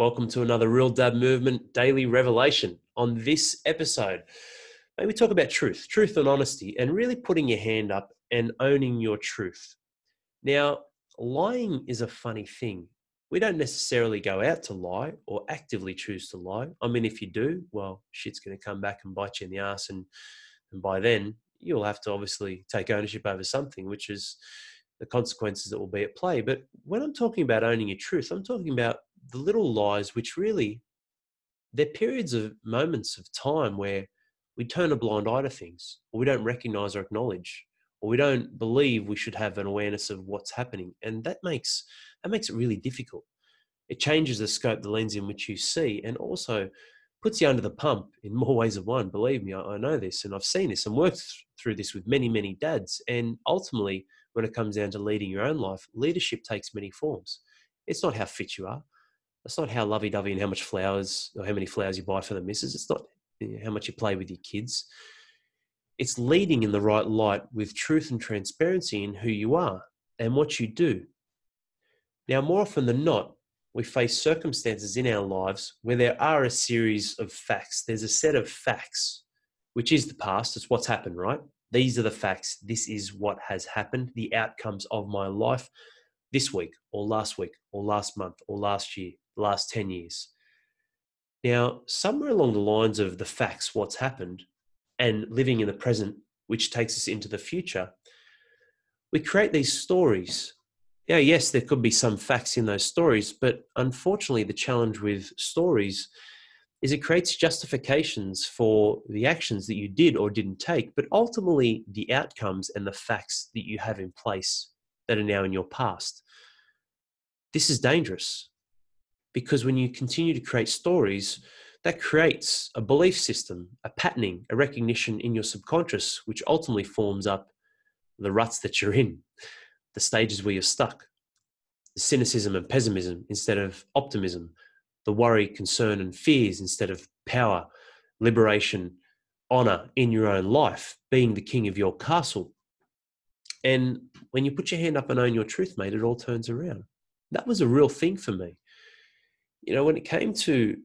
Welcome to another Real Dad Movement Daily Revelation. On this episode, maybe we talk about truth and honesty, and really putting your hand up and owning your truth. Now, lying is a funny thing. We don't necessarily go out to lie or actively choose to lie. I mean, if you do, well, shit's going to come back and bite you in the ass, and by then you'll have to obviously take ownership over something, which is the consequences that will be at play. But when I'm talking about owning your truth, I'm talking about the little lies, which really, they're periods of moments of time where we turn a blind eye to things, or we don't recognize or acknowledge, or we don't believe we should have an awareness of what's happening. And that makes it really difficult. It changes the scope, the lens in which you see, and also puts you under the pump in more ways than one. Believe me, I know this, and I've seen this and worked through this with many, many dads. And ultimately, when it comes down to leading your own life, leadership takes many forms. It's not how fit you are. It's not how lovey-dovey and how much flowers or how many flowers you buy for the missus. It's not how much you play with your kids. It's leading in the right light with truth and transparency in who you are and what you do. Now, more often than not, we face circumstances in our lives where there are a series of facts. There's a set of facts, which is the past. It's what's happened, right? These are the facts. This is what has happened, the outcomes of my life this week or last month or last year, the last 10 years. Now, somewhere along the lines of the facts, what's happened, and living in the present, which takes us into the future, we create these stories. Now, yes, there could be some facts in those stories, but unfortunately, the challenge with stories is it creates justifications for the actions that you did or didn't take, but ultimately the outcomes and the facts that you have in place that are now in your past. This is dangerous because when you continue to create stories, that creates a belief system, a patterning, a recognition in your subconscious, which ultimately forms up the ruts that you're in, the stages where you're stuck, the cynicism and pessimism instead of optimism, the worry, concern, and fears instead of power, liberation, honor in your own life, being the king of your castle. And when you put your hand up and own your truth, mate, it all turns around. That was a real thing for me. You know, when it came to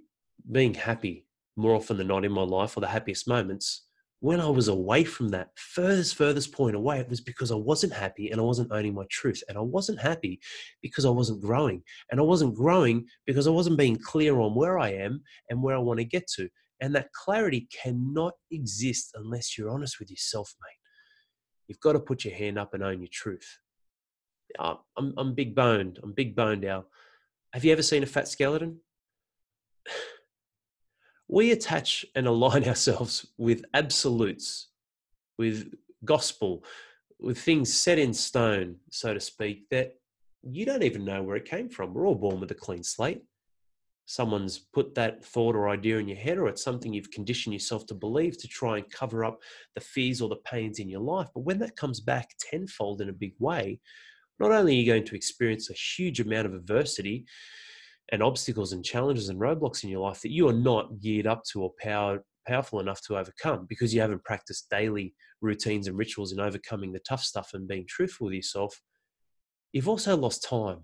being happy, more often than not in my life, or the happiest moments, when I was away from that furthest point away, it was because I wasn't happy and I wasn't owning my truth. And I wasn't happy because I wasn't growing. And I wasn't growing because I wasn't being clear on where I am and where I want to get to. And that clarity cannot exist unless you're honest with yourself, mate. You've got to put your hand up and own your truth. I'm big boned. I'm big boned, Al. Have you ever seen a fat skeleton? We attach and align ourselves with absolutes, with gospel, with things set in stone, so to speak, that you don't even know where it came from. We're all born with a clean slate. Someone's put that thought or idea in your head, or it's something you've conditioned yourself to believe to try and cover up the fears or the pains in your life. But when that comes back tenfold in a big way, not only are you going to experience a huge amount of adversity and obstacles and challenges and roadblocks in your life that you are not geared up to or powerful enough to overcome because you haven't practiced daily routines and rituals in overcoming the tough stuff and being truthful with yourself, you've also lost time.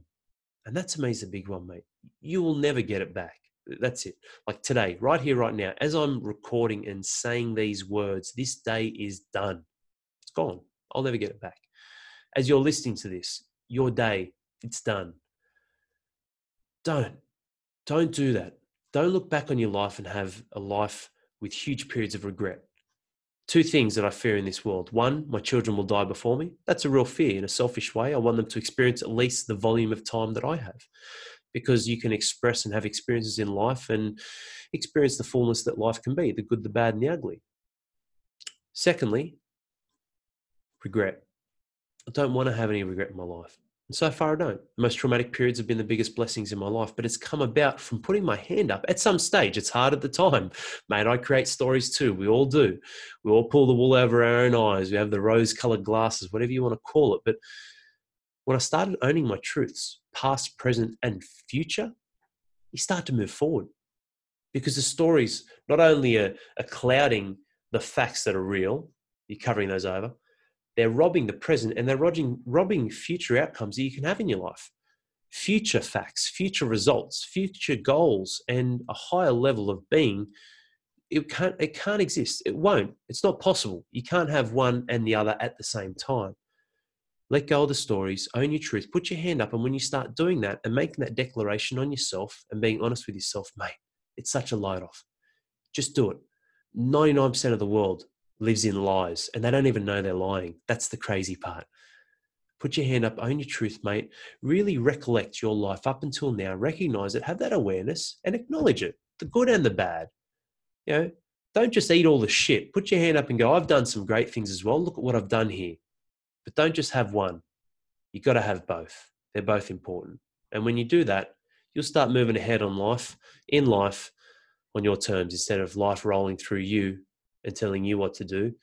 And that to me is a big one, mate. You will never get it back. That's it. Like today, right here, right now, as I'm recording and saying these words, this day is done. It's gone. I'll never get it back. As you're listening to this, your day, it's done. Don't do that. Don't look back on your life and have a life with huge periods of regret. Two things that I fear in this world. One, my children will die before me. That's a real fear in a selfish way. I want them to experience at least the volume of time that I have, because you can express and have experiences in life and experience the fullness that life can be, the good, the bad, and the ugly. Secondly, regret. I don't want to have any regret in my life. And so far, I don't. The most traumatic periods have been the biggest blessings in my life, but it's come about from putting my hand up. At some stage, it's hard at the time. Mate, I create stories too. We all do. We all pull the wool over our own eyes. We have the rose-colored glasses, whatever you want to call it. But when I started owning my truths, past, present, and future, you start to move forward. Because the stories not only are clouding the facts that are real, you're covering those over, they're robbing the present and they're robbing future outcomes that you can have in your life. future facts, future results, future goals, and a higher level of being, it can't exist. It won't. It's not possible. You can't have one and the other at the same time. Let go of the stories, own your truth, put your hand up. And when you start doing that and making that declaration on yourself and being honest with yourself, mate, it's such a light off. Just do it. 99% of the world lives in lies and they don't even know they're lying. That's the crazy part. Put your hand up, own your truth, mate. Really recollect your life up until now. Recognize it, have that awareness and acknowledge it, the good and the bad. You know, don't just eat all the shit. Put your hand up and go, I've done some great things as well. Look at what I've done here. But don't just have one. You've got to have both. They're both important. And when you do that, you'll start moving ahead in life, on your terms, instead of life rolling through you and telling you what to do.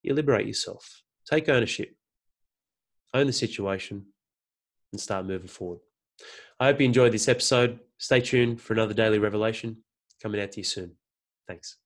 You liberate yourself. Take ownership. Own the situation and start moving forward. I hope you enjoyed this episode. Stay tuned for another daily revelation coming out to you soon. Thanks.